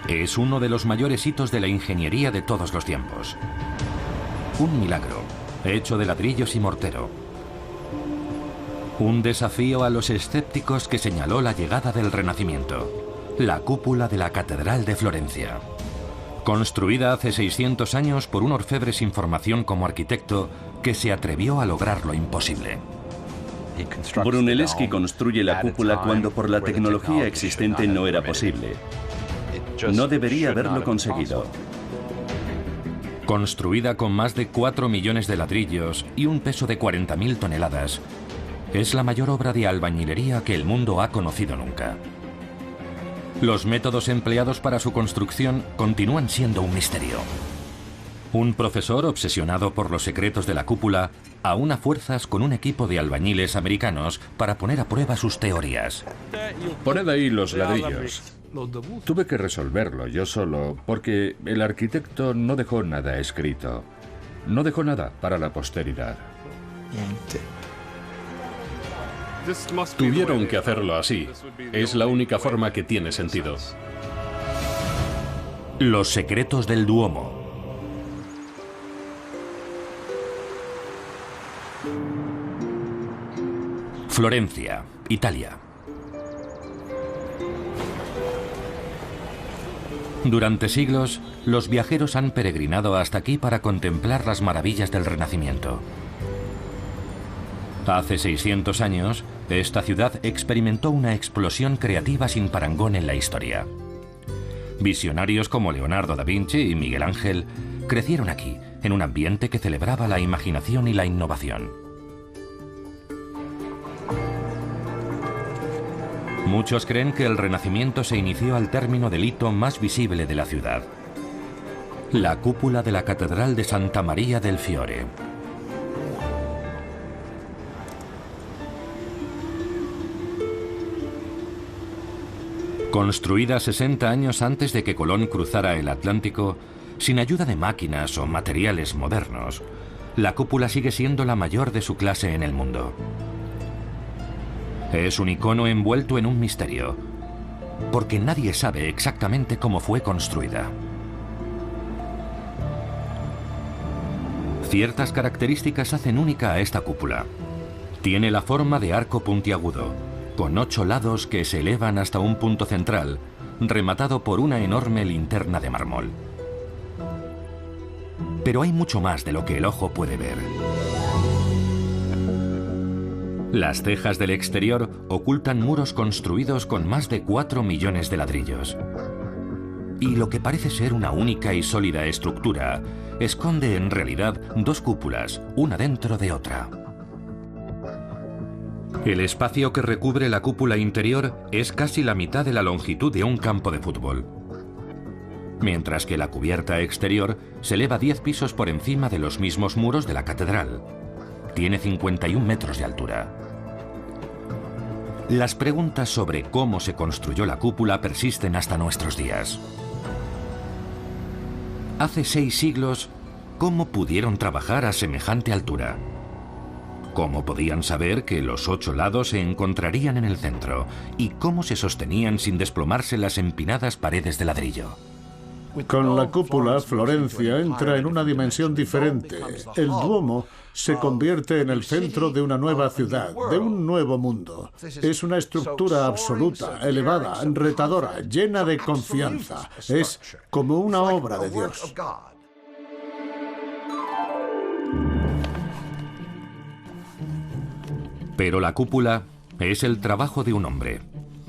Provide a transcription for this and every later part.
Es uno de los mayores hitos de la ingeniería de todos los tiempos. Un milagro, hecho de ladrillos y mortero. Un desafío a los escépticos que señaló la llegada del Renacimiento. La cúpula de la Catedral de Florencia. Construida hace 600 años por un orfebre sin formación como arquitecto que se atrevió a lograr lo imposible. Brunelleschi construye la cúpula cuando por la tecnología existente no era posible. No debería haberlo conseguido. Construida con más de 4 millones de ladrillos y un peso de 40.000 toneladas, es la mayor obra de albañilería que el mundo ha conocido nunca. Los métodos empleados para su construcción continúan siendo un misterio. Un profesor obsesionado por los secretos de la cúpula aúna fuerzas con un equipo de albañiles americanos para poner a prueba sus teorías. Poned ahí los ladrillos. Tuve que resolverlo yo solo porque el arquitecto no dejó nada escrito. No dejó nada para la posteridad. Tuvieron que hacerlo así. Es la única forma que tiene sentido. Los secretos del Duomo. Florencia, Italia. Durante siglos, los viajeros han peregrinado hasta aquí para contemplar las maravillas del Renacimiento. Hace 600 años, esta ciudad experimentó una explosión creativa sin parangón en la historia. Visionarios como Leonardo da Vinci y Miguel Ángel crecieron aquí, en un ambiente que celebraba la imaginación y la innovación. Muchos creen que el Renacimiento se inició al término del hito más visible de la ciudad: la cúpula de la Catedral de Santa María del Fiore. Construida 60 años antes de que Colón cruzara el Atlántico, sin ayuda de máquinas o materiales modernos, la cúpula sigue siendo la mayor de su clase en el mundo. Es un icono envuelto en un misterio, porque nadie sabe exactamente cómo fue construida. Ciertas características hacen única a esta cúpula. Tiene la forma de arco puntiagudo, con 8 lados que se elevan hasta un punto central, rematado por una enorme linterna de mármol. Pero hay mucho más de lo que el ojo puede ver. Las cejas del exterior ocultan muros construidos con más de 4 millones de ladrillos. Y lo que parece ser una única y sólida estructura esconde en realidad 2 cúpulas, una dentro de otra. El espacio que recubre la cúpula interior es casi la mitad de la longitud de un campo de fútbol, mientras que la cubierta exterior se eleva 10 pisos por encima de los mismos muros de la catedral. Tiene 51 metros de altura. Las preguntas sobre cómo se construyó la cúpula persisten hasta nuestros días. Hace 6 siglos, ¿cómo pudieron trabajar a semejante altura? ¿Cómo podían saber que los 8 lados se encontrarían en el centro? ¿Y cómo se sostenían sin desplomarse las empinadas paredes de ladrillo? Con la cúpula, Florencia entra en una dimensión diferente. El Duomo se convierte en el centro de una nueva ciudad, de un nuevo mundo. Es una estructura absoluta, elevada, retadora, llena de confianza. Es como una obra de Dios. Pero la cúpula es el trabajo de un hombre,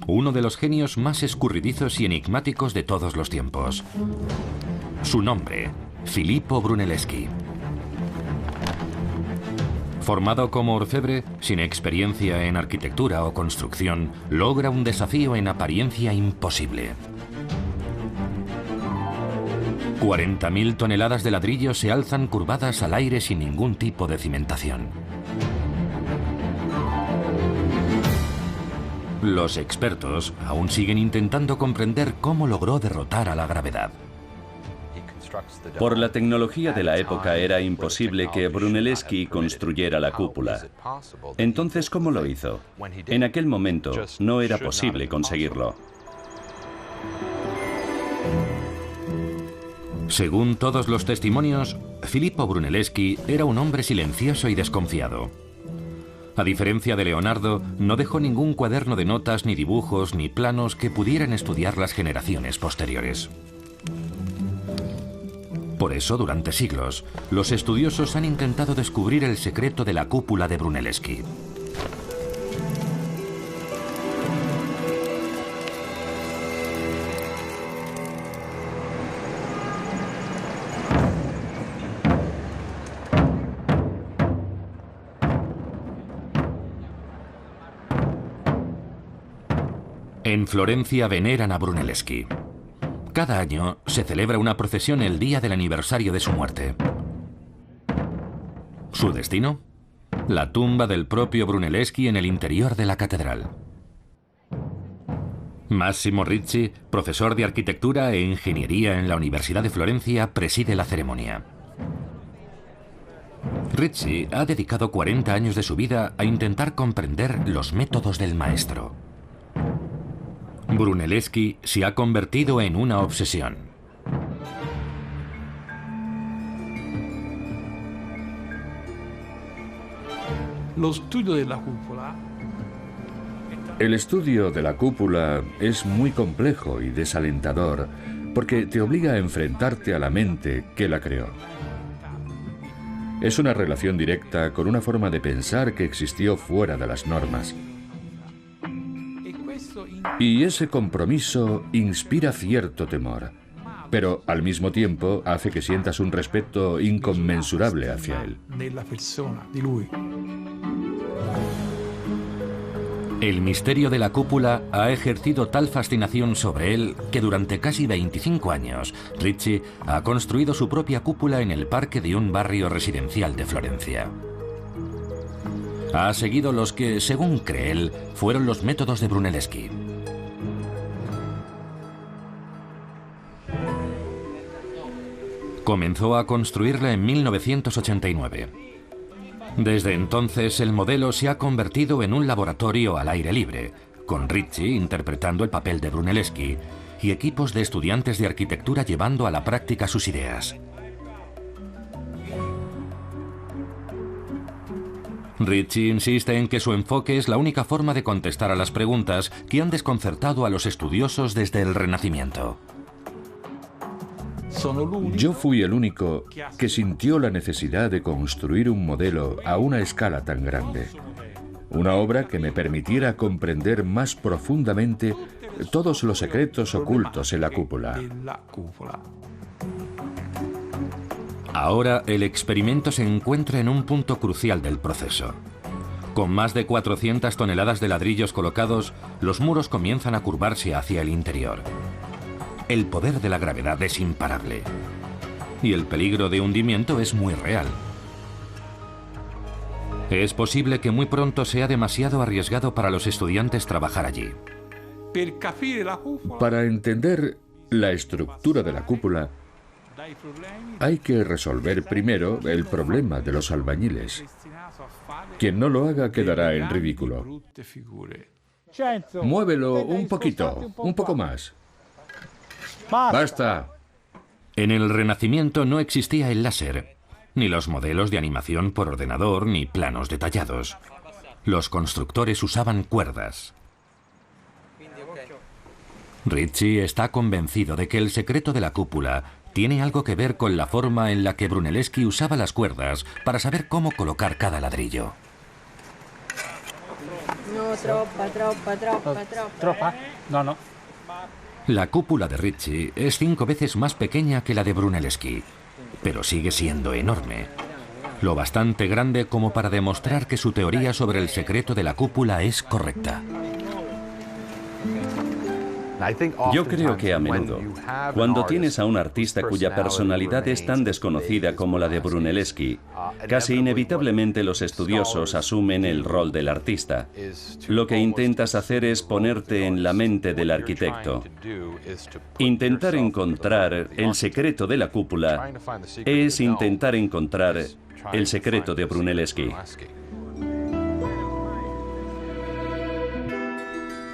uno de los genios más escurridizos y enigmáticos de todos los tiempos. Su nombre, Filippo Brunelleschi. Formado como orfebre, sin experiencia en arquitectura o construcción, logra un desafío en apariencia imposible. 40.000 toneladas de ladrillo se alzan curvadas al aire sin ningún tipo de cimentación. Los expertos aún siguen intentando comprender cómo logró derrotar a la gravedad. Por la tecnología de la época era imposible que Brunelleschi construyera la cúpula. Entonces, ¿cómo lo hizo? En aquel momento no era posible conseguirlo. Según todos los testimonios, Filippo Brunelleschi era un hombre silencioso y desconfiado. A diferencia de Leonardo, no dejó ningún cuaderno de notas, ni dibujos, ni planos que pudieran estudiar las generaciones posteriores. Por eso, durante siglos, los estudiosos han intentado descubrir el secreto de la cúpula de Brunelleschi. En Florencia veneran a Brunelleschi. Cada año se celebra una procesión el día del aniversario de su muerte. ¿Su destino? La tumba del propio Brunelleschi en el interior de la catedral. Massimo Ricci, profesor de arquitectura e ingeniería en la Universidad de Florencia, preside la ceremonia. Ricci ha dedicado 40 años de su vida a intentar comprender los métodos del maestro. Brunelleschi se ha convertido en una obsesión. El estudio de la cúpula es muy complejo y desalentador porque te obliga a enfrentarte a la mente que la creó. Es una relación directa con una forma de pensar que existió fuera de las normas. Y ese compromiso inspira cierto temor, pero al mismo tiempo hace que sientas un respeto inconmensurable hacia él. El misterio de la cúpula ha ejercido tal fascinación sobre él que durante casi 25 años, Ricci ha construido su propia cúpula en el parque de un barrio residencial de Florencia. Ha seguido los que, según cree él, fueron los métodos de Brunelleschi. Comenzó a construirla en 1989. Desde entonces el modelo se ha convertido en un laboratorio al aire libre, con Ricci interpretando el papel de Brunelleschi y equipos de estudiantes de arquitectura llevando a la práctica sus ideas. Ricci insiste en que su enfoque es la única forma de contestar a las preguntas que han desconcertado a los estudiosos desde el Renacimiento. Yo fui el único que sintió la necesidad de construir un modelo a una escala tan grande. Una obra que me permitiera comprender más profundamente todos los secretos ocultos en la cúpula. Ahora el experimento se encuentra en un punto crucial del proceso. Con más de 400 toneladas de ladrillos colocados, los muros comienzan a curvarse hacia el interior. El poder de la gravedad es imparable. Y el peligro de hundimiento es muy real. Es posible que muy pronto sea demasiado arriesgado para los estudiantes trabajar allí. Para entender la estructura de la cúpula, hay que resolver primero el problema de los albañiles. Quien no lo haga quedará en ridículo. Muévelo un poquito, un poco más. ¡Basta! En el Renacimiento no existía el láser, ni los modelos de animación por ordenador, ni planos detallados. Los constructores usaban cuerdas. Ricci está convencido de que el secreto de la cúpula tiene algo que ver con la forma en la que Brunelleschi usaba las cuerdas para saber cómo colocar cada ladrillo. No, troppa. No. La cúpula de Ricci es 5 veces más pequeña que la de Brunelleschi, pero sigue siendo enorme. Lo bastante grande como para demostrar que su teoría sobre el secreto de la cúpula es correcta. Yo creo que a menudo, cuando tienes a un artista cuya personalidad es tan desconocida como la de Brunelleschi, casi inevitablemente los estudiosos asumen el rol del artista. Lo que intentas hacer es ponerte en la mente del arquitecto. Intentar encontrar el secreto de la cúpula es intentar encontrar el secreto de Brunelleschi.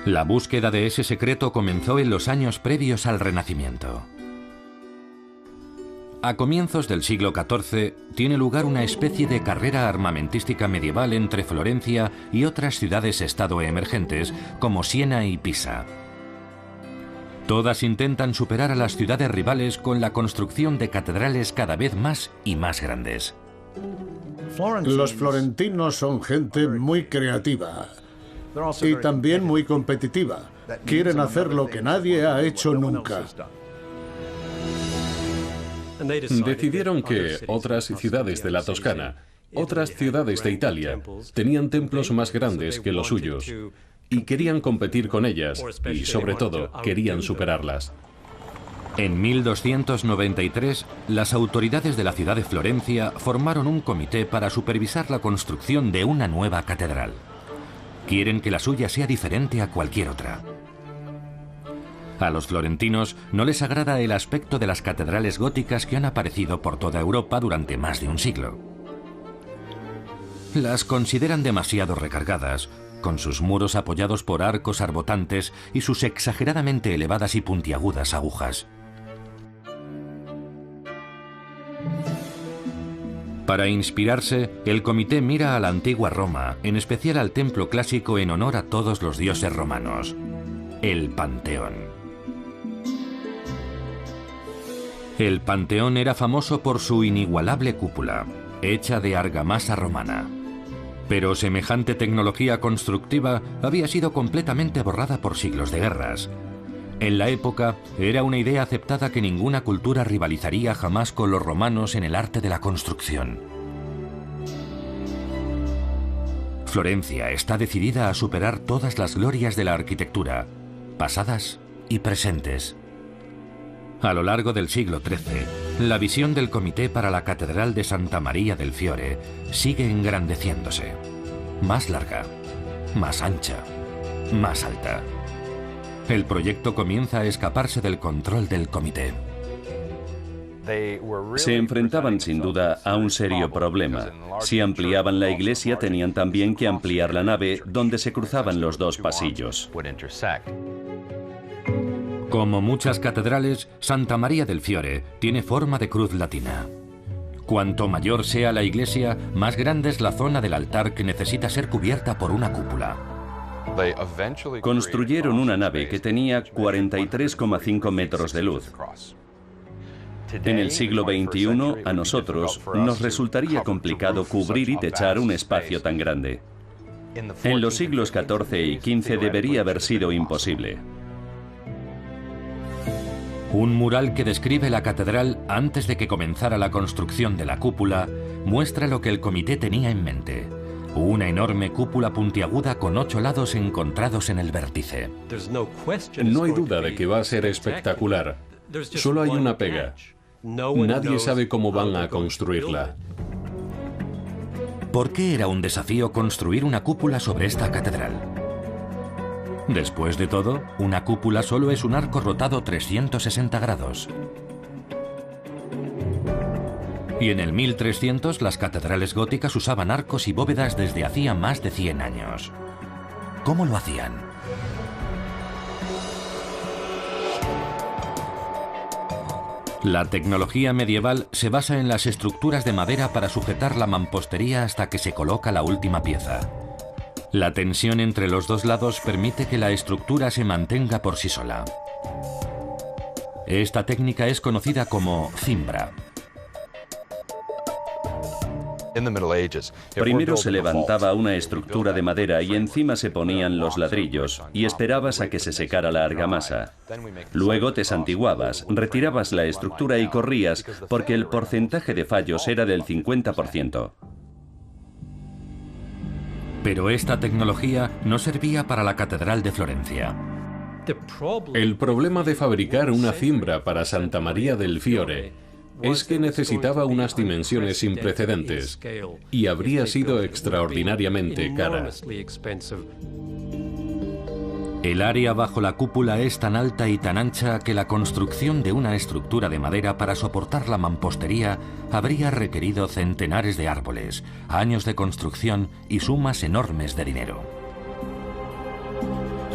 La búsqueda de ese secreto comenzó en los años previos al Renacimiento. A comienzos del siglo XIV tiene lugar una especie de carrera armamentística medieval entre Florencia y otras ciudades-estado emergentes como Siena y Pisa. Todas intentan superar a las ciudades rivales con la construcción de catedrales cada vez más y más grandes. Los florentinos son gente muy creativa y también muy competitiva. Quieren hacer lo que nadie ha hecho nunca. Decidieron que otras ciudades de la Toscana, otras ciudades de Italia, tenían templos más grandes que los suyos y querían competir con ellas y, sobre todo, querían superarlas. En 1293, las autoridades de la ciudad de Florencia formaron un comité para supervisar la construcción de una nueva catedral. Quieren que la suya sea diferente a cualquier otra. A los florentinos no les agrada el aspecto de las catedrales góticas que han aparecido por toda Europa durante más de un siglo. Las consideran demasiado recargadas, con sus muros apoyados por arcos arbotantes y sus exageradamente elevadas y puntiagudas agujas. Para inspirarse, el comité mira a la antigua Roma, en especial al templo clásico en honor a todos los dioses romanos, el Panteón. El Panteón era famoso por su inigualable cúpula, hecha de argamasa romana. Pero semejante tecnología constructiva había sido completamente borrada por siglos de guerras. En la época, era una idea aceptada que ninguna cultura rivalizaría jamás con los romanos en el arte de la construcción. Florencia está decidida a superar todas las glorias de la arquitectura, pasadas y presentes. A lo largo del siglo XIII, la visión del Comité para la Catedral de Santa María del Fiore sigue engrandeciéndose. Más larga, más ancha, más alta. El proyecto comienza a escaparse del control del comité. Se enfrentaban sin duda a un serio problema. Si ampliaban la iglesia, tenían también que ampliar la nave donde se cruzaban los dos pasillos. Como muchas catedrales, Santa María del Fiore tiene forma de cruz latina. Cuanto mayor sea la iglesia, más grande es la zona del altar que necesita ser cubierta por una cúpula. Construyeron una nave que tenía 43,5 metros de luz. En el siglo XXI, a nosotros nos resultaría complicado cubrir y techar un espacio tan grande. En los siglos XIV y XV debería haber sido imposible. Un mural que describe la catedral antes de que comenzara la construcción de la cúpula muestra lo que el comité tenía en mente. Una enorme cúpula puntiaguda con 8 lados encontrados en el vértice. No hay duda de que va a ser espectacular. Solo hay una pega. Nadie sabe cómo van a construirla. ¿Por qué era un desafío construir una cúpula sobre esta catedral? Después de todo, una cúpula solo es un arco rotado 360 grados. Y en el 1300 las catedrales góticas usaban arcos y bóvedas desde hacía más de 100 años. ¿Cómo lo hacían? La tecnología medieval se basa en las estructuras de madera para sujetar la mampostería hasta que se coloca la última pieza. La tensión entre los dos lados permite que la estructura se mantenga por sí sola. Esta técnica es conocida como cimbra. Primero se levantaba una estructura de madera y encima se ponían los ladrillos y esperabas a que se secara la argamasa. Luego te santiguabas, retirabas la estructura y corrías porque el porcentaje de fallos era del 50%. Pero esta tecnología no servía para la Catedral de Florencia. El problema de fabricar una cimbra para Santa María del Fiore es que necesitaba unas dimensiones sin precedentes y habría sido extraordinariamente cara. El área bajo la cúpula es tan alta y tan ancha que la construcción de una estructura de madera para soportar la mampostería habría requerido centenares de árboles, años de construcción y sumas enormes de dinero.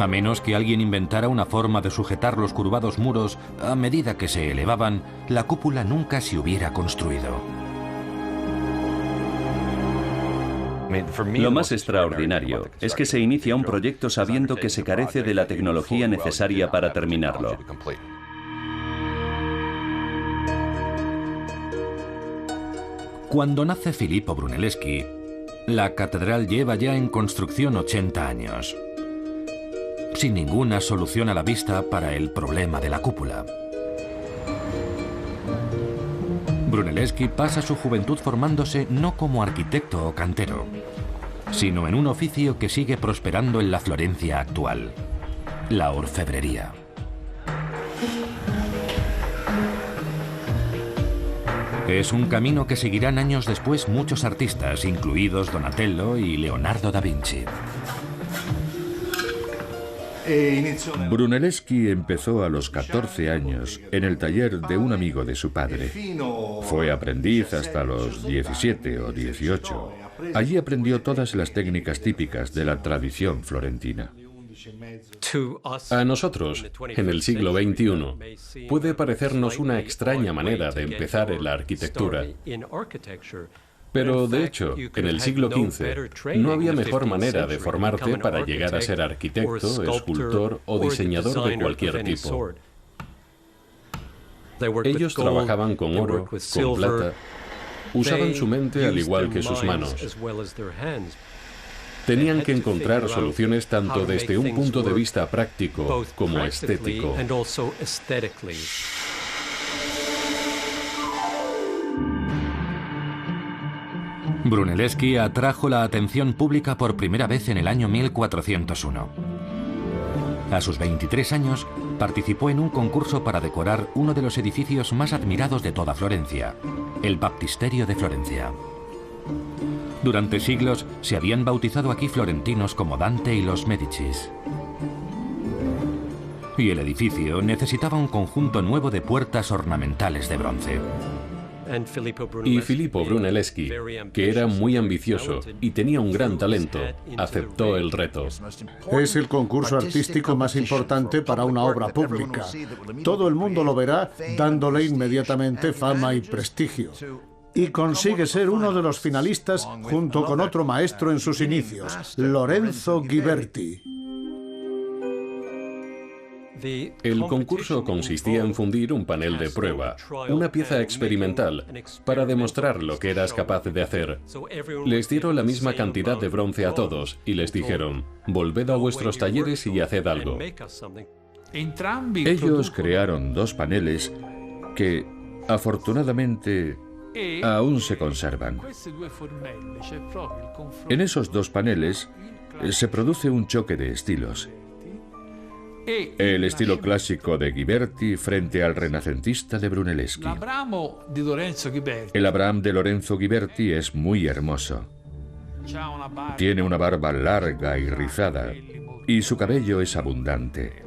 A menos que alguien inventara una forma de sujetar los curvados muros a medida que se elevaban, la cúpula nunca se hubiera construido. Lo más extraordinario es que se inicia un proyecto sabiendo que se carece de la tecnología necesaria para terminarlo. Cuando nace Filippo Brunelleschi, la catedral lleva ya en construcción 80 años, sin ninguna solución a la vista para el problema de la cúpula. Brunelleschi pasa su juventud formándose no como arquitecto o cantero, sino en un oficio que sigue prosperando en la Florencia actual, la orfebrería. Es un camino que seguirán años después muchos artistas, incluidos Donatello y Leonardo da Vinci. Brunelleschi empezó a los 14 años en el taller de un amigo de su padre. Fue aprendiz hasta los 17 o 18. Allí aprendió todas las técnicas típicas de la tradición florentina. A nosotros, en el siglo XXI, puede parecernos una extraña manera de empezar en la arquitectura. Pero, de hecho, en el siglo XV no había mejor manera de formarte para llegar a ser arquitecto, escultor o diseñador de cualquier tipo. Ellos trabajaban con oro, con plata, usaban su mente al igual que sus manos. Tenían que encontrar soluciones tanto desde un punto de vista práctico como estético. Brunelleschi atrajo la atención pública por primera vez en el año 1401. A sus 23 años, participó en un concurso para decorar uno de los edificios más admirados de toda Florencia, el Baptisterio de Florencia. Durante siglos se habían bautizado aquí florentinos como Dante y los Médicis. Y el edificio necesitaba un conjunto nuevo de puertas ornamentales de bronce. Y Filippo Brunelleschi, que era muy ambicioso y tenía un gran talento, aceptó el reto. Es el concurso artístico más importante para una obra pública. Todo el mundo lo verá, dándole inmediatamente fama y prestigio. Y consigue ser uno de los finalistas junto con otro maestro en sus inicios, Lorenzo Ghiberti. El concurso consistía en fundir un panel de prueba, una pieza experimental, para demostrar lo que eras capaz de hacer. Les dieron la misma cantidad de bronce a todos y les dijeron: volved a vuestros talleres y haced algo. Ellos crearon dos paneles que, afortunadamente, aún se conservan. En esos dos paneles se produce un choque de estilos. El estilo clásico de Ghiberti frente al renacentista de Brunelleschi. El Abraham de Lorenzo Ghiberti es muy hermoso. Tiene una barba larga y rizada, y su cabello es abundante.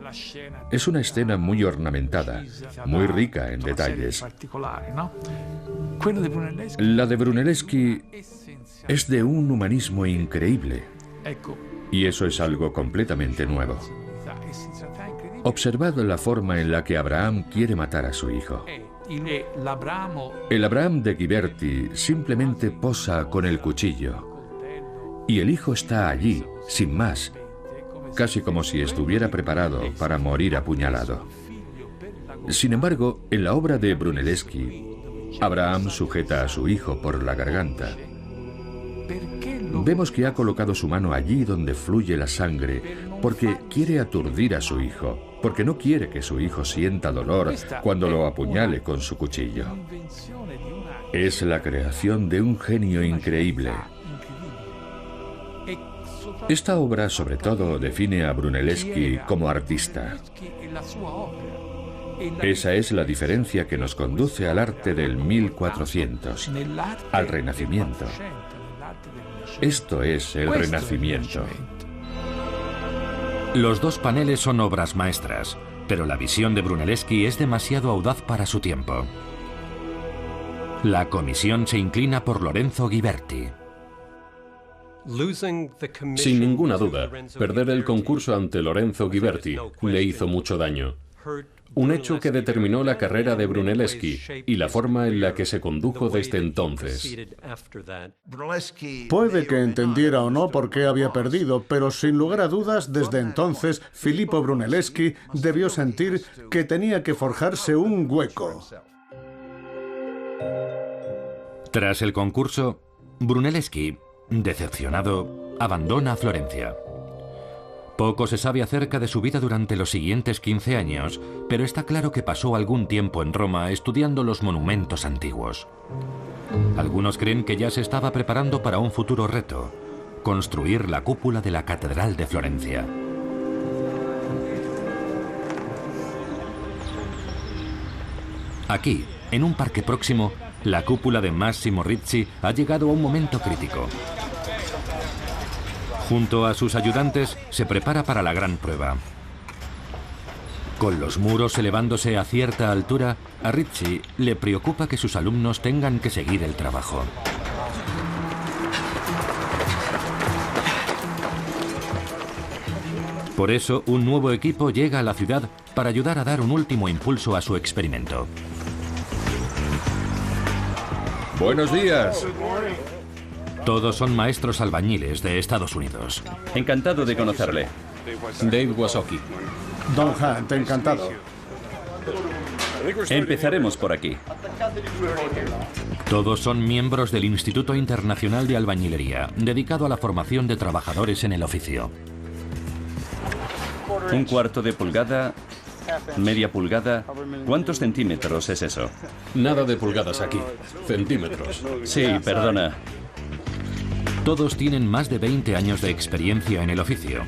Es una escena muy ornamentada, muy rica en detalles. La de Brunelleschi es de un humanismo increíble, y eso es algo completamente nuevo. Observad la forma en la que Abraham quiere matar a su hijo. El Abraham de Ghiberti simplemente posa con el cuchillo, y el hijo está allí, sin más, casi como si estuviera preparado para morir apuñalado. Sin embargo, en la obra de Brunelleschi, Abraham sujeta a su hijo por la garganta. Vemos que ha colocado su mano allí donde fluye la sangre porque quiere aturdir a su hijo, porque no quiere que su hijo sienta dolor cuando lo apuñale con su cuchillo. Es la creación de un genio increíble. Esta obra, sobre todo, define a Brunelleschi como artista. Esa es la diferencia que nos conduce al arte del 1400, al Renacimiento. Esto es el Renacimiento. Los dos paneles son obras maestras, pero la visión de Brunelleschi es demasiado audaz para su tiempo. La comisión se inclina por Lorenzo Ghiberti. Sin ninguna duda, perder el concurso ante Lorenzo Ghiberti le hizo mucho daño. Un hecho que determinó la carrera de Brunelleschi y la forma en la que se condujo desde entonces. Puede que entendiera o no por qué había perdido, pero sin lugar a dudas, desde entonces, Filippo Brunelleschi debió sentir que tenía que forjarse un hueco. Tras el concurso, Brunelleschi, decepcionado, abandona Florencia. Poco se sabe acerca de su vida durante los siguientes 15 años, pero está claro que pasó algún tiempo en Roma estudiando los monumentos antiguos. Algunos creen que ya se estaba preparando para un futuro reto: construir la cúpula de la Catedral de Florencia. Aquí, en un parque próximo, la cúpula de Massimo Ricci ha llegado a un momento crítico. Junto a sus ayudantes, se prepara para la gran prueba. Con los muros elevándose a cierta altura, a Ricci le preocupa que sus alumnos tengan que seguir el trabajo. Por eso, un nuevo equipo llega a la ciudad para ayudar a dar un último impulso a su experimento. Buenos días. Todos son maestros albañiles de Estados Unidos. Encantado de conocerle. Dave Wasocki. Don Hunt, encantado. Empezaremos por aquí. Todos son miembros del Instituto Internacional de Albañilería, dedicado a la formación de trabajadores en el oficio. Un cuarto de pulgada, media pulgada. ¿Cuántos centímetros es eso? Nada de pulgadas aquí. Centímetros. Sí, perdona. Todos tienen más de 20 años de experiencia en el oficio.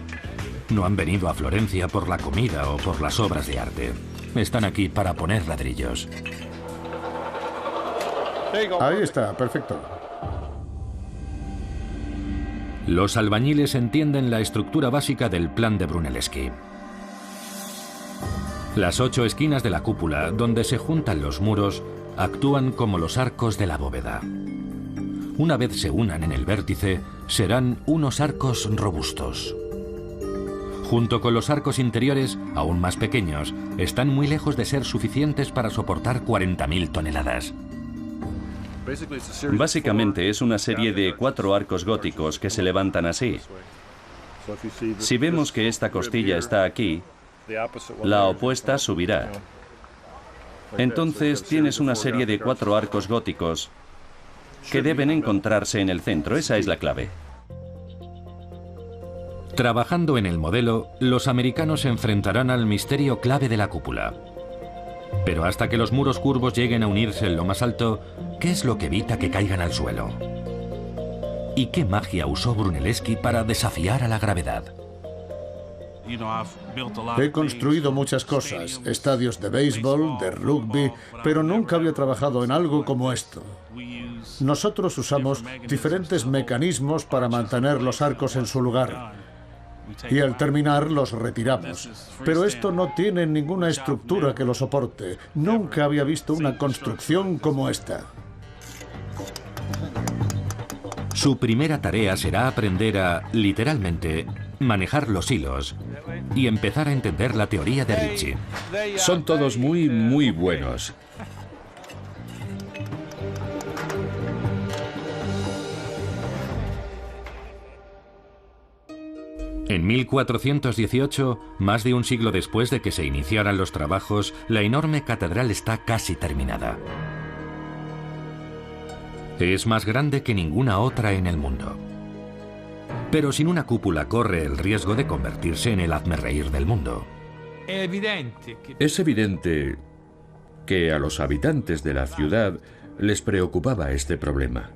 No han venido a Florencia por la comida o por las obras de arte. Están aquí para poner ladrillos. Ahí está, perfecto. Los albañiles entienden la estructura básica del plan de Brunelleschi. Las 8 esquinas de la cúpula, donde se juntan los muros, actúan como los arcos de la bóveda. Una vez se unan en el vértice, serán unos arcos robustos. Junto con los arcos interiores, aún más pequeños, están muy lejos de ser suficientes para soportar 40.000 toneladas. Básicamente es una serie de 4 arcos góticos que se levantan así. Si vemos que esta costilla está aquí, la opuesta subirá. Entonces tienes una serie de 4 arcos góticos que deben encontrarse en el centro. Esa es la clave. Trabajando en el modelo, los americanos se enfrentarán al misterio clave de la cúpula. Pero hasta que los muros curvos lleguen a unirse en lo más alto, ¿qué es lo que evita que caigan al suelo? ¿Y qué magia usó Brunelleschi para desafiar a la gravedad? He construido muchas cosas, estadios de béisbol, de rugby, pero nunca había trabajado en algo como esto. Nosotros usamos diferentes mecanismos para mantener los arcos en su lugar. Y al terminar los retiramos. Pero esto no tiene ninguna estructura que lo soporte. Nunca había visto una construcción como esta. Su primera tarea será aprender a, literalmente, manejar los hilos y empezar a entender la teoría de Ricci. Son todos muy buenos. En 1418, más de un siglo después de que se iniciaran los trabajos, la enorme catedral está casi terminada. Es más grande que ninguna otra en el mundo. Pero sin una cúpula corre el riesgo de convertirse en el hazmerreír del mundo. Es evidente que a los habitantes de la ciudad les preocupaba este problema.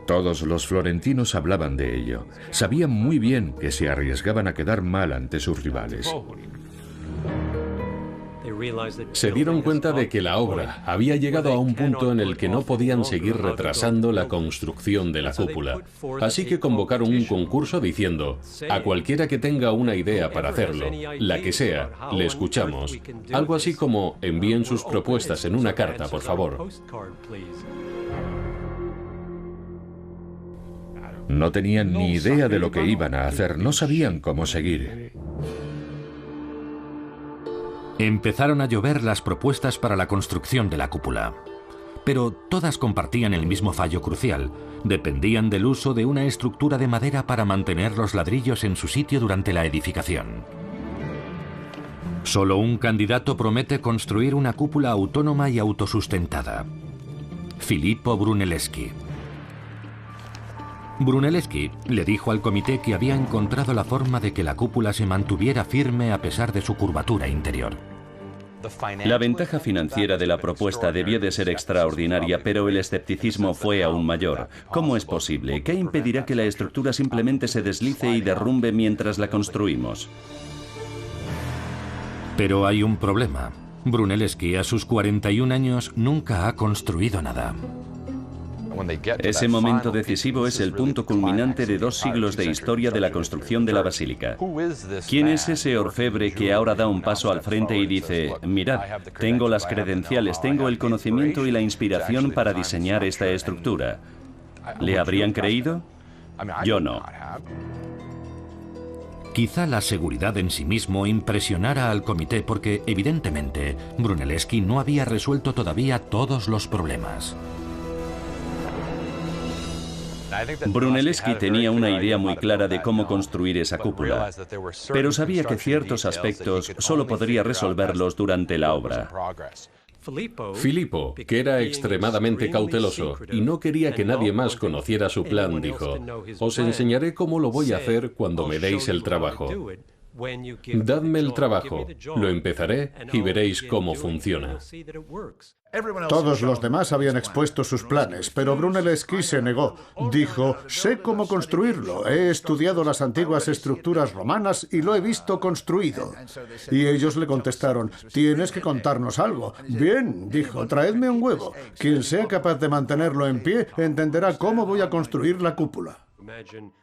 Todos los florentinos hablaban de ello. Sabían muy bien que se arriesgaban a quedar mal ante sus rivales. Se dieron cuenta de que la obra había llegado a un punto en el que no podían seguir retrasando la construcción de la cúpula. Así que convocaron un concurso diciendo: a cualquiera que tenga una idea para hacerlo, la que sea, le escuchamos. Algo así como: envíen sus propuestas en una carta, por favor. No tenían ni idea de lo que iban a hacer, no sabían cómo seguir. Empezaron a llover las propuestas para la construcción de la cúpula. Pero todas compartían el mismo fallo crucial. Dependían del uso de una estructura de madera para mantener los ladrillos en su sitio durante la edificación. Solo un candidato promete construir una cúpula autónoma y autosustentada: Filippo Brunelleschi. Brunelleschi le dijo al comité que había encontrado la forma de que la cúpula se mantuviera firme a pesar de su curvatura interior. La ventaja financiera de la propuesta debió de ser extraordinaria, pero el escepticismo fue aún mayor. ¿Cómo es posible? ¿Qué impedirá que la estructura simplemente se deslice y derrumbe mientras la construimos? Pero hay un problema. Brunelleschi, a sus 41 años, nunca ha construido nada. Ese momento decisivo es el punto culminante de 2 siglos de historia de la construcción de la basílica. ¿Quién es ese orfebre que ahora da un paso al frente y dice: mirad, tengo las credenciales, tengo el conocimiento y la inspiración para diseñar esta estructura? ¿Le habrían creído? Yo no. Quizá la seguridad en sí mismo impresionara al comité porque, evidentemente, Brunelleschi no había resuelto todavía todos los problemas. Brunelleschi tenía una idea muy clara de cómo construir esa cúpula, pero sabía que ciertos aspectos solo podría resolverlos durante la obra. Filippo, que era extremadamente cauteloso y no quería que nadie más conociera su plan, dijo: os enseñaré cómo lo voy a hacer cuando me deis el trabajo. Dadme el trabajo, lo empezaré y veréis cómo funciona. Todos los demás habían expuesto sus planes, pero Brunelleschi se negó. Dijo: sé cómo construirlo, he estudiado las antiguas estructuras romanas y lo he visto construido. Y ellos le contestaron: tienes que contarnos algo. Bien, dijo, traedme un huevo. Quien sea capaz de mantenerlo en pie entenderá cómo voy a construir la cúpula.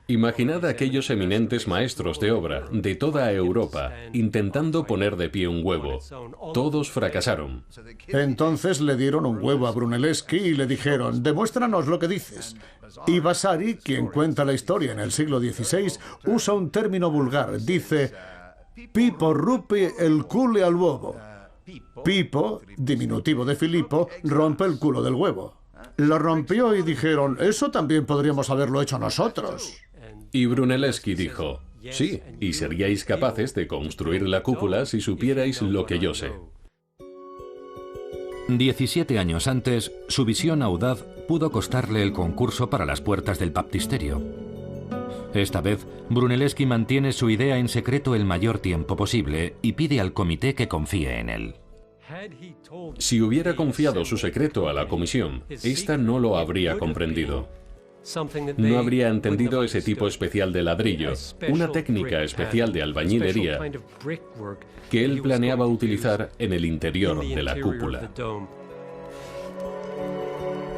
Imaginad a aquellos eminentes maestros de obra de toda Europa intentando poner de pie un huevo. Todos fracasaron. Entonces le dieron un huevo a Brunelleschi y le dijeron: demuéstranos lo que dices. Y Vasari, quien cuenta la historia en el siglo XVI, usa un término vulgar. Dice: Pipo rupe el culo al huevo. Pipo, diminutivo de Filippo, rompe el culo del huevo. Lo rompió y dijeron: eso también podríamos haberlo hecho nosotros. Y Brunelleschi dijo: sí, y seríais capaces de construir la cúpula si supierais lo que yo sé. 17 años antes, su visión audaz pudo costarle el concurso para las puertas del baptisterio. Esta vez, Brunelleschi mantiene su idea en secreto el mayor tiempo posible y pide al comité que confíe en él. Si hubiera confiado su secreto a la comisión, esta no lo habría comprendido. No habría entendido ese tipo especial de ladrillo, una técnica especial de albañilería que él planeaba utilizar en el interior de la cúpula.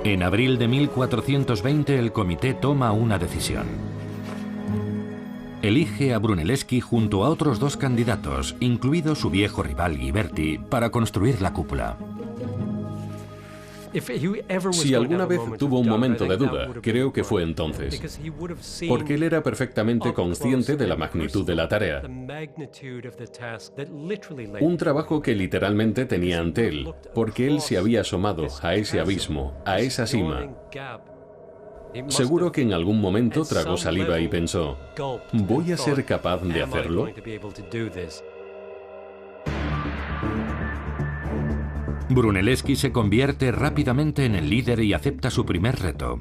En abril de 1420 el comité toma una decisión. Elige a Brunelleschi junto a otros 2 candidatos, incluido su viejo rival Ghiberti, para construir la cúpula. Si alguna vez tuvo un momento de duda, creo que fue entonces, porque él era perfectamente consciente de la magnitud de la tarea. Un trabajo que literalmente tenía ante él, porque él se había asomado a ese abismo, a esa cima. Seguro que en algún momento tragó saliva y pensó: ¿voy a ser capaz de hacerlo? Brunelleschi se convierte rápidamente en el líder y acepta su primer reto: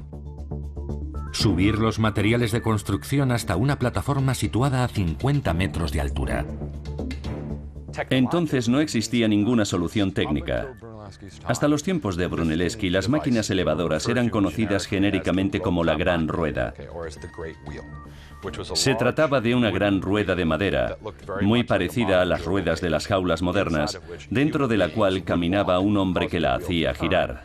subir los materiales de construcción hasta una plataforma situada a 50 metros de altura. Entonces no existía ninguna solución técnica. Hasta los tiempos de Brunelleschi, las máquinas elevadoras eran conocidas genéricamente como la gran rueda. Se trataba de una gran rueda de madera, muy parecida a las ruedas de las jaulas modernas, dentro de la cual caminaba un hombre que la hacía girar.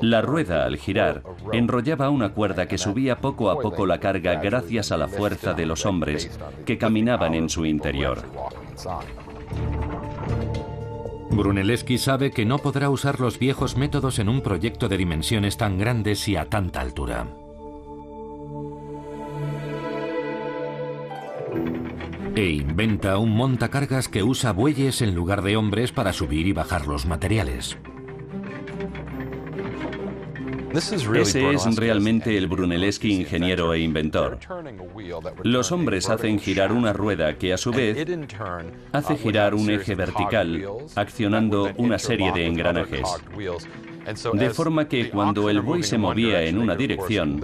La rueda, al girar, enrollaba una cuerda que subía poco a poco la carga gracias a la fuerza de los hombres que caminaban en su interior. Brunelleschi sabe que no podrá usar los viejos métodos en un proyecto de dimensiones tan grandes y a tanta altura. E inventa un montacargas que usa bueyes en lugar de hombres para subir y bajar los materiales. Ese es realmente el Brunelleschi ingeniero e inventor. Los hombres hacen girar una rueda que a su vez hace girar un eje vertical, accionando una serie de engranajes. De forma que cuando el buey se movía en una dirección,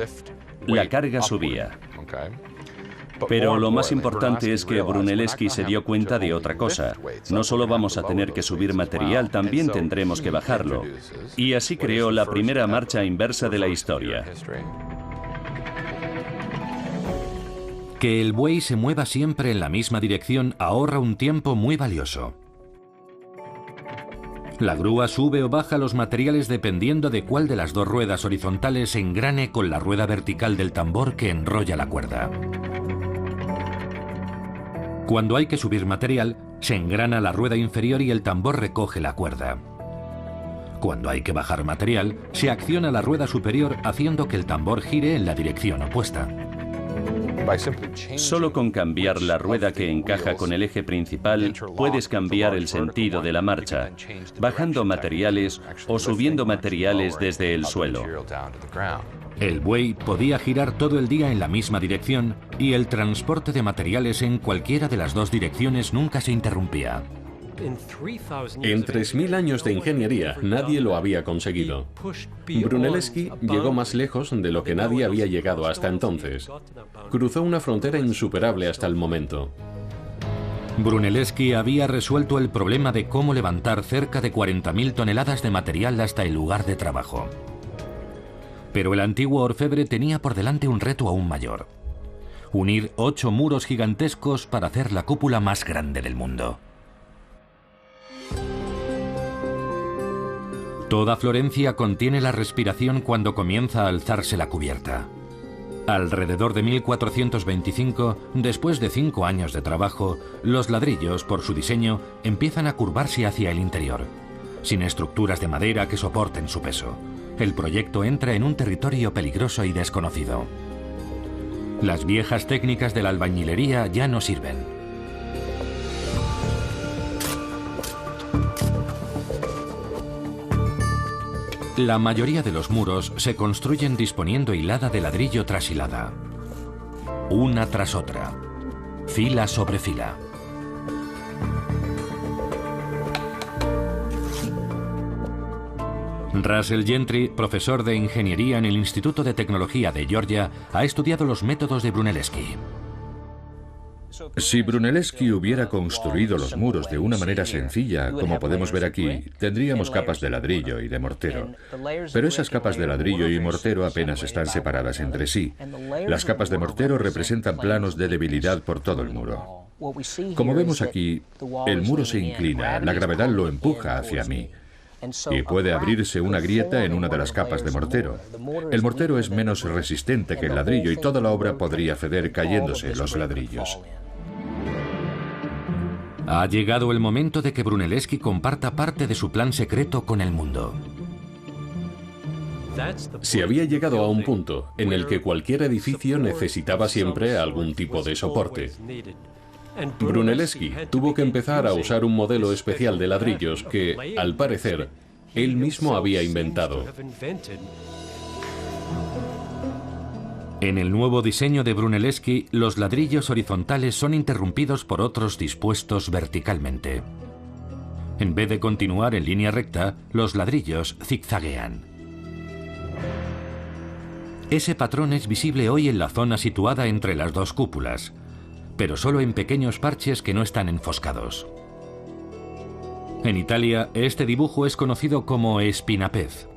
la carga subía. Pero lo más importante es que Brunelleschi se dio cuenta de otra cosa. No solo vamos a tener que subir material, también tendremos que bajarlo. Y así creó la primera marcha inversa de la historia. Que el buey se mueva siempre en la misma dirección ahorra un tiempo muy valioso. La grúa sube o baja los materiales dependiendo de cuál de las dos ruedas horizontales se engrane con la rueda vertical del tambor que enrolla la cuerda. Cuando hay que subir material, se engrana la rueda inferior y el tambor recoge la cuerda. Cuando hay que bajar material, se acciona la rueda superior haciendo que el tambor gire en la dirección opuesta. Solo con cambiar la rueda que encaja con el eje principal, puedes cambiar el sentido de la marcha, bajando materiales o subiendo materiales desde el suelo. El buey podía girar todo el día en la misma dirección y el transporte de materiales en cualquiera de las dos direcciones nunca se interrumpía. En 3000 años de ingeniería, nadie lo había conseguido. Brunelleschi llegó más lejos de lo que nadie había llegado hasta entonces. Cruzó una frontera insuperable hasta el momento. Brunelleschi había resuelto el problema de cómo levantar cerca de 40.000 toneladas de material hasta el lugar de trabajo. Pero el antiguo orfebre tenía por delante un reto aún mayor: unir 8 muros gigantescos para hacer la cúpula más grande del mundo. Toda Florencia contiene la respiración cuando comienza a alzarse la cubierta. Alrededor de 1425, después de 5 años de trabajo, los ladrillos, por su diseño, empiezan a curvarse hacia el interior, sin estructuras de madera que soporten su peso. El proyecto entra en un territorio peligroso y desconocido. Las viejas técnicas de la albañilería ya no sirven. La mayoría de los muros se construyen disponiendo hilada de ladrillo tras hilada, una tras otra, fila sobre fila. Russell Gentry, profesor de ingeniería en el Instituto de Tecnología de Georgia, ha estudiado los métodos de Brunelleschi. Si Brunelleschi hubiera construido los muros de una manera sencilla, como podemos ver aquí, tendríamos capas de ladrillo y de mortero. Pero esas capas de ladrillo y mortero apenas están separadas entre sí. Las capas de mortero representan planos de debilidad por todo el muro. Como vemos aquí, el muro se inclina, la gravedad lo empuja hacia mí. Y puede abrirse una grieta en una de las capas de mortero. El mortero es menos resistente que el ladrillo y toda la obra podría ceder cayéndose los ladrillos. Ha llegado el momento de que Brunelleschi comparta parte de su plan secreto con el mundo. Se había llegado a un punto en el que cualquier edificio necesitaba siempre algún tipo de soporte. Brunelleschi tuvo que empezar a usar un modelo especial de ladrillos que, al parecer, él mismo había inventado. En el nuevo diseño de Brunelleschi, los ladrillos horizontales son interrumpidos por otros dispuestos verticalmente. En vez de continuar en línea recta, los ladrillos zigzaguean. Ese patrón es visible hoy en la zona situada entre las dos cúpulas, pero solo en pequeños parches que no están enfoscados. En Italia, este dibujo es conocido como espinapez.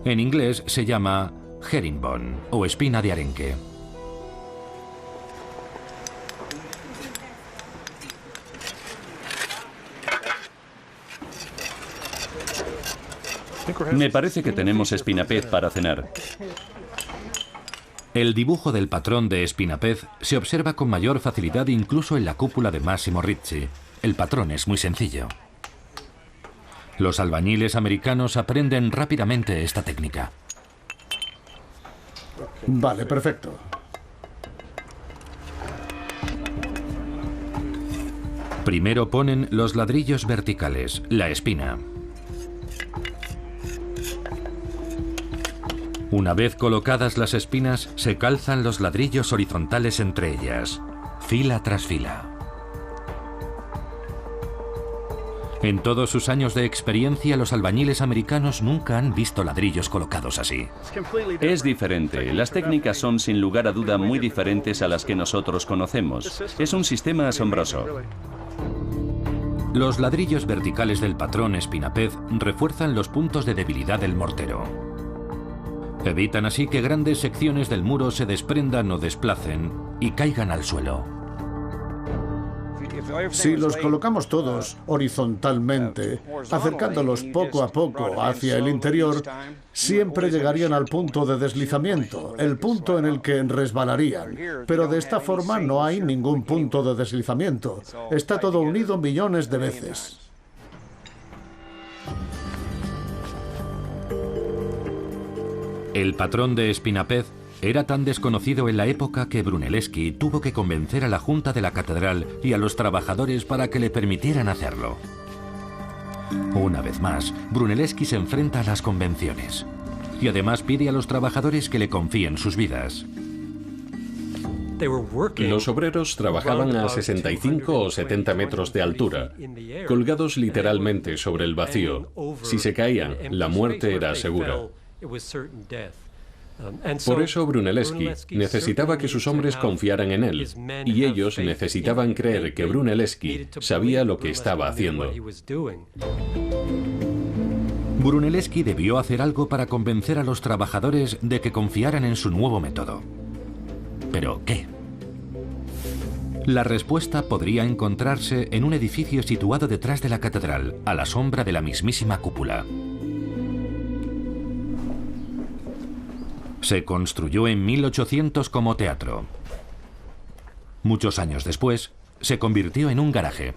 En inglés se llama herringbone o espina de arenque. Me parece que tenemos espinapez para cenar. El dibujo del patrón de espinapez se observa con mayor facilidad incluso en la cúpula de Massimo Ricci. El patrón es muy sencillo. Los albañiles americanos aprenden rápidamente esta técnica. Vale, perfecto. Primero ponen los ladrillos verticales, la espina. Una vez colocadas las espinas, se calzan los ladrillos horizontales entre ellas, fila tras fila. En todos sus años de experiencia, los albañiles americanos nunca han visto ladrillos colocados así. Es diferente. Las técnicas son sin lugar a duda muy diferentes a las que nosotros conocemos. Es un sistema asombroso. Los ladrillos verticales del patrón espinapez refuerzan los puntos de debilidad del mortero. Evitan así que grandes secciones del muro se desprendan o desplacen y caigan al suelo. Si los colocamos todos horizontalmente, acercándolos poco a poco hacia el interior, siempre llegarían al punto de deslizamiento, el punto en el que resbalarían. Pero de esta forma no hay ningún punto de deslizamiento. Está todo unido millones de veces. El patrón de espinapez era tan desconocido en la época que Brunelleschi tuvo que convencer a la Junta de la Catedral y a los trabajadores para que le permitieran hacerlo. Una vez más, Brunelleschi se enfrenta a las convenciones y además pide a los trabajadores que le confíen sus vidas. Los obreros trabajaban a 65 o 70 metros de altura, colgados literalmente sobre el vacío. Si se caían, la muerte era segura. Por eso Brunelleschi necesitaba que sus hombres confiaran en él, y ellos necesitaban creer que Brunelleschi sabía lo que estaba haciendo. Brunelleschi debió hacer algo para convencer a los trabajadores de que confiaran en su nuevo método. ¿Pero qué? La respuesta podría encontrarse en un edificio situado detrás de la catedral, a la sombra de la mismísima cúpula. Se construyó en 1800 como teatro. Muchos años después, se convirtió en un garaje.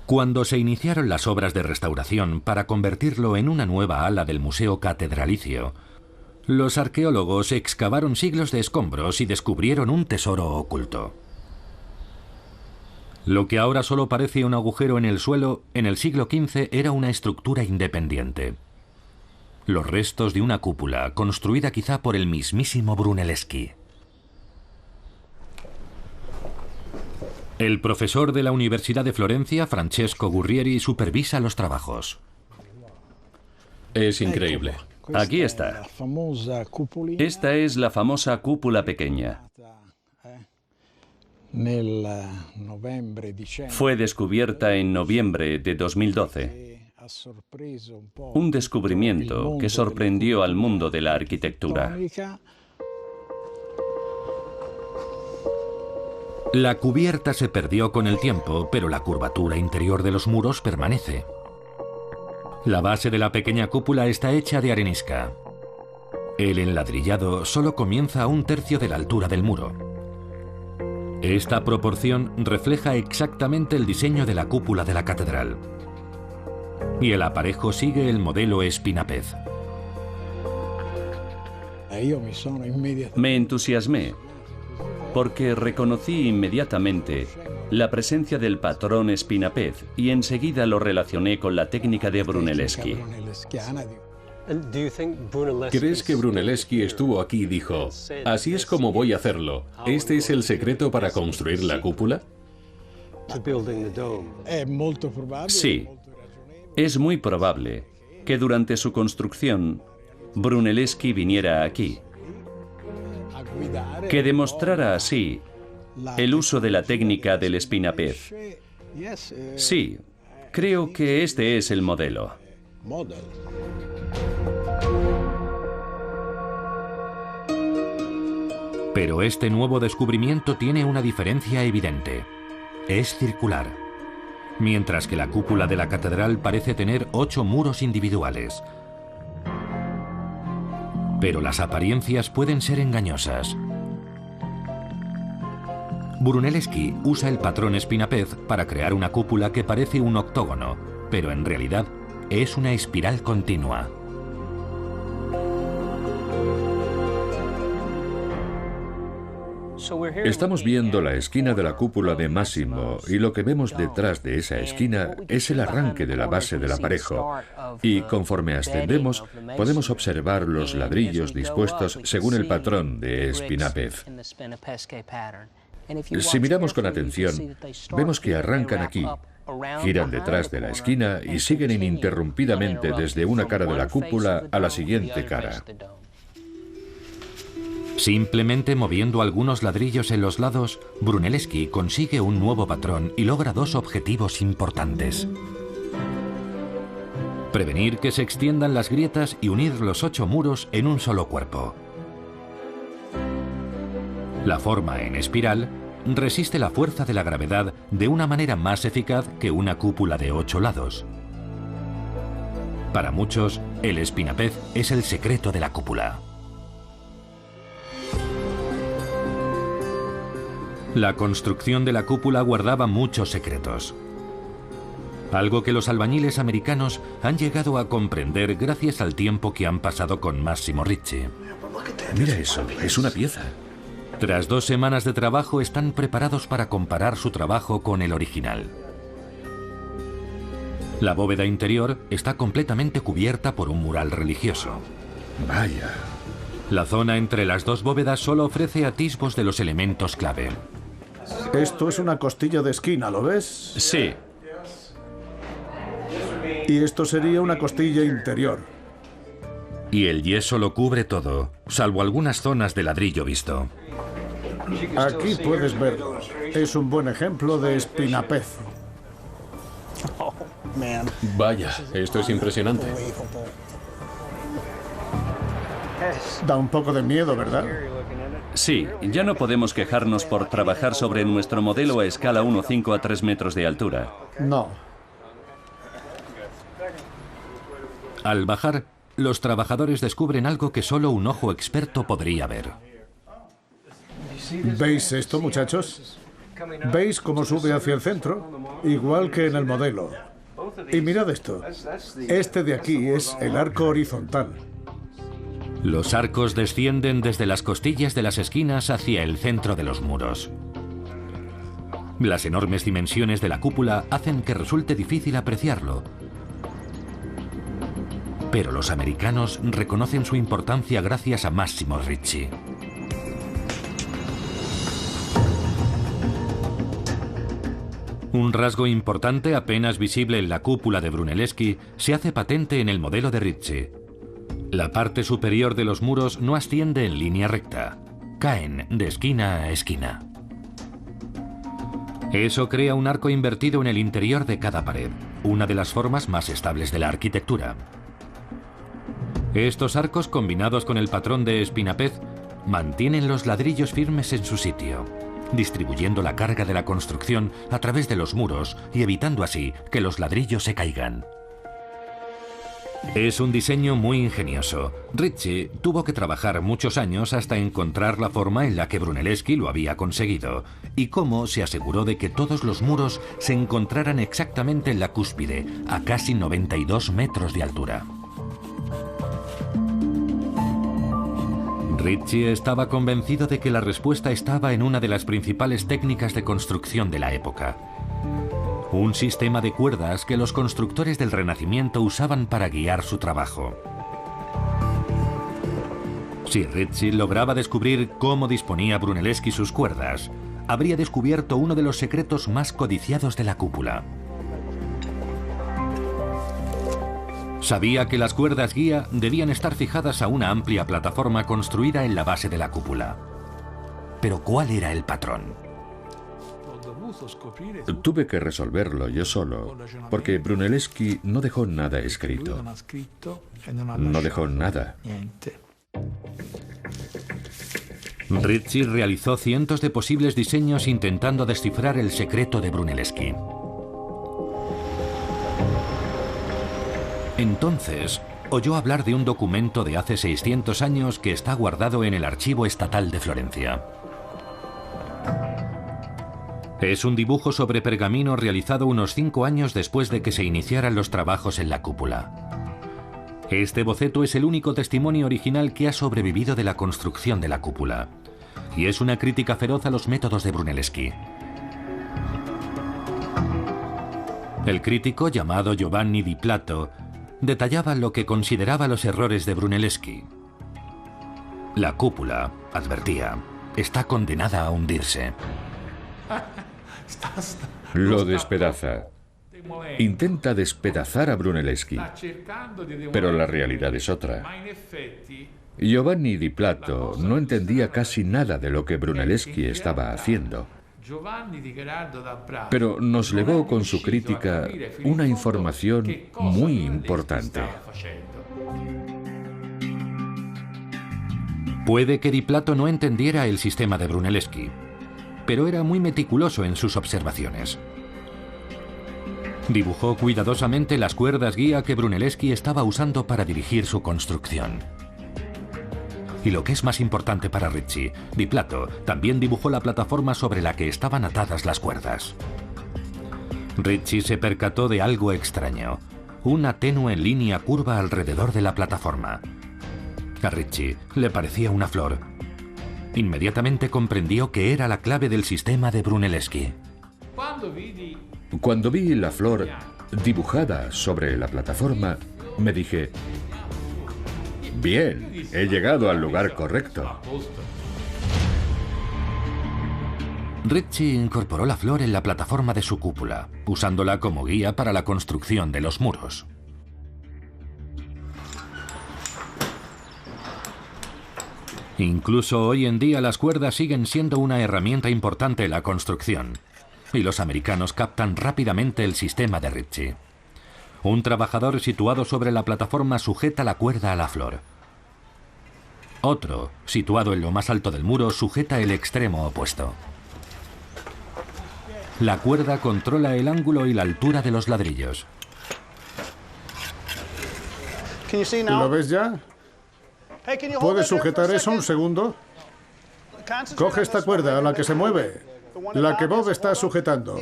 Cuando se iniciaron las obras de restauración para convertirlo en una nueva ala del Museo Catedralicio, los arqueólogos excavaron siglos de escombros y descubrieron un tesoro oculto. Lo que ahora solo parece un agujero en el suelo, en el siglo XV era una estructura independiente. Los restos de una cúpula construida quizá por el mismísimo Brunelleschi. El profesor de la Universidad de Florencia, Francesco Gurrieri, supervisa los trabajos. Es increíble. Aquí está. Esta es la famosa cúpula pequeña. Fue descubierta en noviembre de 2012. Un descubrimiento que sorprendió al mundo de la arquitectura. La cubierta se perdió con el tiempo, pero la curvatura interior de los muros permanece. La base de la pequeña cúpula está hecha de arenisca. El enladrillado solo comienza a 1/3 de la altura del muro. Esta proporción refleja exactamente el diseño de la cúpula de la catedral. Y el aparejo sigue el modelo espinapez. Me entusiasmé porque reconocí inmediatamente la presencia del patrón espinapez y enseguida lo relacioné con la técnica de Brunelleschi. ¿Crees que Brunelleschi estuvo aquí y dijo, así es como voy a hacerlo? ¿Este es el secreto para construir la cúpula? Sí. Es muy probable que durante su construcción Brunelleschi viniera aquí, que demostrara así el uso de la técnica del espinapez. Sí, creo que este es el modelo. Pero este nuevo descubrimiento tiene una diferencia evidente. Es circular. Mientras que la cúpula de la catedral parece tener 8 muros individuales. Pero las apariencias pueden ser engañosas. Brunelleschi usa el patrón espinapez para crear una cúpula que parece un octógono, pero en realidad es una espiral continua. Estamos viendo la esquina de la cúpula de Massimo y lo que vemos detrás de esa esquina es el arranque de la base del aparejo. Y conforme ascendemos, podemos observar los ladrillos dispuestos según el patrón de espinapez. Si miramos con atención, vemos que arrancan aquí, giran detrás de la esquina y siguen ininterrumpidamente desde una cara de la cúpula a la siguiente cara. Simplemente moviendo algunos ladrillos en los lados, Brunelleschi consigue un nuevo patrón y logra dos objetivos importantes: prevenir que se extiendan las grietas y unir los 8 muros en un solo cuerpo. La forma en espiral resiste la fuerza de la gravedad de una manera más eficaz que una cúpula de 8 lados. Para muchos, el espinapez es el secreto de la cúpula. La construcción de la cúpula guardaba muchos secretos. Algo que los albañiles americanos han llegado a comprender gracias al tiempo que han pasado con Massimo Ricci. Mira eso, es una pieza. Tras 2 semanas de trabajo están preparados para comparar su trabajo con el original. La bóveda interior está completamente cubierta por un mural religioso. Vaya. La zona entre las 2 bóvedas solo ofrece atisbos de los elementos clave. Esto es una costilla de esquina, ¿lo ves? Sí. Y esto sería una costilla interior. Y el yeso lo cubre todo, salvo algunas zonas de ladrillo visto. Aquí puedes verlo. Es un buen ejemplo de espinapez. Vaya, esto es impresionante. Da un poco de miedo, ¿verdad? Sí, ya no podemos quejarnos por trabajar sobre nuestro modelo a escala 1,5 a 3 metros de altura. No. Al bajar, los trabajadores descubren algo que solo un ojo experto podría ver. ¿Veis esto, muchachos? ¿Veis cómo sube hacia el centro? Igual que en el modelo. Y mirad esto. Este de aquí es el arco horizontal. Los arcos descienden desde las costillas de las esquinas hacia el centro de los muros. Las enormes dimensiones de la cúpula hacen que resulte difícil apreciarlo. Pero los americanos reconocen su importancia gracias a Massimo Ricci. Un rasgo importante apenas visible en la cúpula de Brunelleschi se hace patente en el modelo de Ricci. La parte superior de los muros no asciende en línea recta, caen de esquina a esquina. Eso crea un arco invertido en el interior de cada pared, una de las formas más estables de la arquitectura. Estos arcos, combinados con el patrón de espinapez, mantienen los ladrillos firmes en su sitio, distribuyendo la carga de la construcción a través de los muros y evitando así que los ladrillos se caigan. Es un diseño muy ingenioso. Ricci tuvo que trabajar muchos años hasta encontrar la forma en la que Brunelleschi lo había conseguido y cómo se aseguró de que todos los muros se encontraran exactamente en la cúspide, a casi 92 metros de altura. Ricci estaba convencido de que la respuesta estaba en una de las principales técnicas de construcción de la época. Un sistema de cuerdas que los constructores del Renacimiento usaban para guiar su trabajo. Si Ricci lograba descubrir cómo disponía Brunelleschi sus cuerdas, habría descubierto uno de los secretos más codiciados de la cúpula. Sabía que las cuerdas guía debían estar fijadas a una amplia plataforma construida en la base de la cúpula. Pero ¿cuál era el patrón? Tuve que resolverlo yo solo, porque Brunelleschi no dejó nada escrito. No dejó nada. Ricci realizó cientos de posibles diseños intentando descifrar el secreto de Brunelleschi. Entonces, oyó hablar de un documento de hace 600 años que está guardado en el Archivo Estatal de Florencia. Es un dibujo sobre pergamino realizado unos 5 años después de que se iniciaran los trabajos en la cúpula. Este boceto es el único testimonio original que ha sobrevivido de la construcción de la cúpula. y es una crítica feroz a los métodos de Brunelleschi. El crítico, llamado Giovanni Di Plato, detallaba lo que consideraba los errores de Brunelleschi. La cúpula, advertía, está condenada a hundirse. Lo despedaza. Intenta despedazar a Brunelleschi, pero la realidad es otra. Giovanni Di Plato no entendía casi nada de lo que Brunelleschi estaba haciendo, pero nos legó con su crítica una información muy importante. Puede que Di Plato no entendiera el sistema de Brunelleschi, pero era muy meticuloso en sus observaciones. Dibujó cuidadosamente las cuerdas guía que Brunelleschi estaba usando para dirigir su construcción. Y lo que es más importante para Ricci, Di Plato también dibujó la plataforma sobre la que estaban atadas las cuerdas. Ricci se percató de algo extraño, una tenue línea curva alrededor de la plataforma. A Ricci le parecía una flor. Inmediatamente comprendió que era la clave del sistema de Brunelleschi. Cuando vi la flor dibujada sobre la plataforma, me dije: bien, he llegado al lugar correcto. Ricci incorporó la flor en la plataforma de su cúpula, usándola como guía para la construcción de los muros. Incluso hoy en día las cuerdas siguen siendo una herramienta importante en la construcción, y los americanos captan rápidamente el sistema de Ricci. Un trabajador situado sobre la plataforma sujeta la cuerda a la flor. Otro, situado en lo más alto del muro, sujeta el extremo opuesto. La cuerda controla el ángulo y la altura de los ladrillos. ¿Lo ves ya? ¿Puedes sujetar eso un segundo? Coge esta cuerda a la que se mueve, la que Bob está sujetando.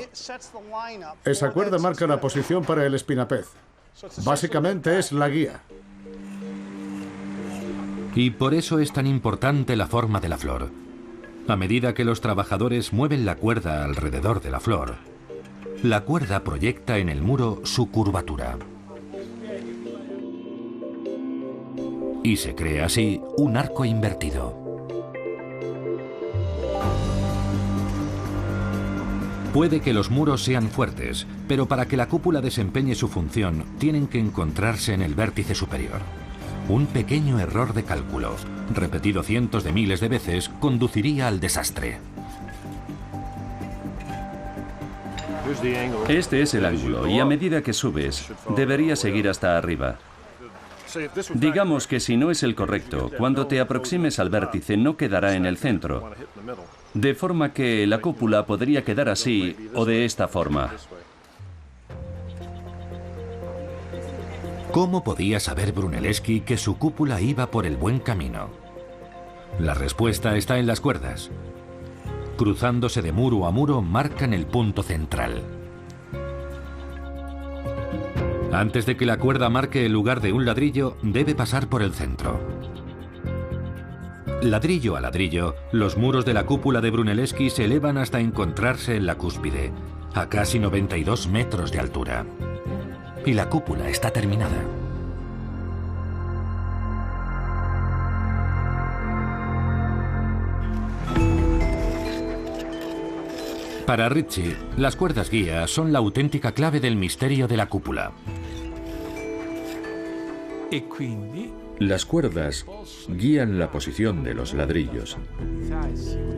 Esa cuerda marca la posición para el espinapez. Básicamente es la guía. Y por eso es tan importante la forma de la flor. A medida que los trabajadores mueven la cuerda alrededor de la flor, la cuerda proyecta en el muro su curvatura. Y se crea así un arco invertido. Puede que los muros sean fuertes, pero para que la cúpula desempeñe su función, tienen que encontrarse en el vértice superior. Un pequeño error de cálculo, repetido cientos de miles de veces, conduciría al desastre. Este es el ángulo, y a medida que subes, debería seguir hasta arriba. Digamos que si no es el correcto, cuando te aproximes al vértice no quedará en el centro, de forma que la cúpula podría quedar así o de esta forma. ¿Cómo podía saber Brunelleschi que su cúpula iba por el buen camino? La respuesta está en las cuerdas. Cruzándose de muro a muro, marcan el punto central. Antes de que la cuerda marque el lugar de un ladrillo, debe pasar por el centro. Ladrillo a ladrillo, los muros de la cúpula de Brunelleschi se elevan hasta encontrarse en la cúspide, a casi 92 metros de altura. Y la cúpula está terminada. Para Ricci, las cuerdas guía son la auténtica clave del misterio de la cúpula. Las cuerdas guían la posición de los ladrillos.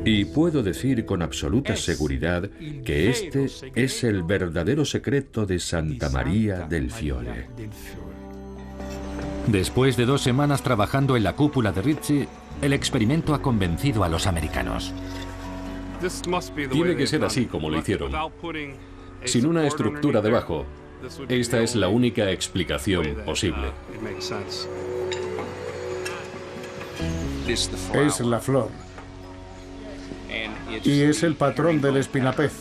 Y puedo decir con absoluta seguridad que este es el verdadero secreto de Santa Maria del Fiore. Después de 2 semanas trabajando en la cúpula de Ricci, el experimento ha convencido a los americanos. Tiene que ser así como lo hicieron, sin una estructura debajo. Esta es la única explicación posible. Es la flor. Y es el patrón del espinapez.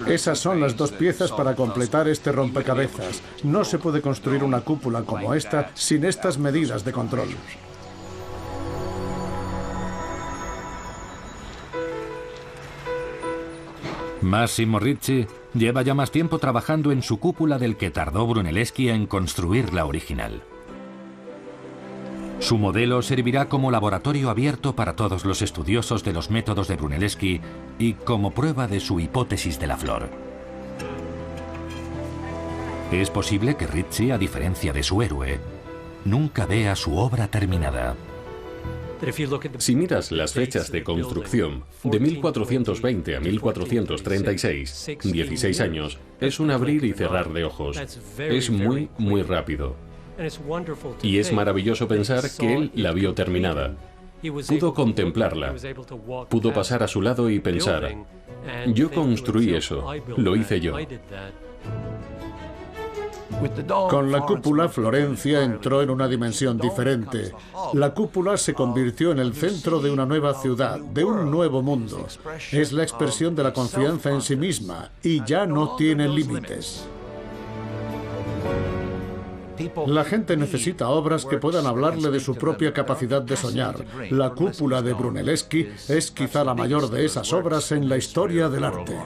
Esas son las 2 piezas para completar este rompecabezas. No se puede construir una cúpula como esta sin estas medidas de control. Massimo Ricci lleva ya más tiempo trabajando en su cúpula del que tardó Brunelleschi en construir la original. Su modelo servirá como laboratorio abierto para todos los estudiosos de los métodos de Brunelleschi y como prueba de su hipótesis de la flor. Es posible que Ricci, a diferencia de su héroe, nunca vea su obra terminada. Si miras las fechas de construcción, de 1420 a 1436, 16 años, es un abrir y cerrar de ojos. Es muy, muy rápido. Y es maravilloso pensar que él la vio terminada. Pudo contemplarla, pudo pasar a su lado y pensar, yo construí eso, lo hice yo. Con la cúpula, Florencia entró en una dimensión diferente. La cúpula se convirtió en el centro de una nueva ciudad, de un nuevo mundo. Es la expresión de la confianza en sí misma y ya no tiene límites. La gente necesita obras que puedan hablarle de su propia capacidad de soñar. La cúpula de Brunelleschi es quizá la mayor de esas obras en la historia del arte.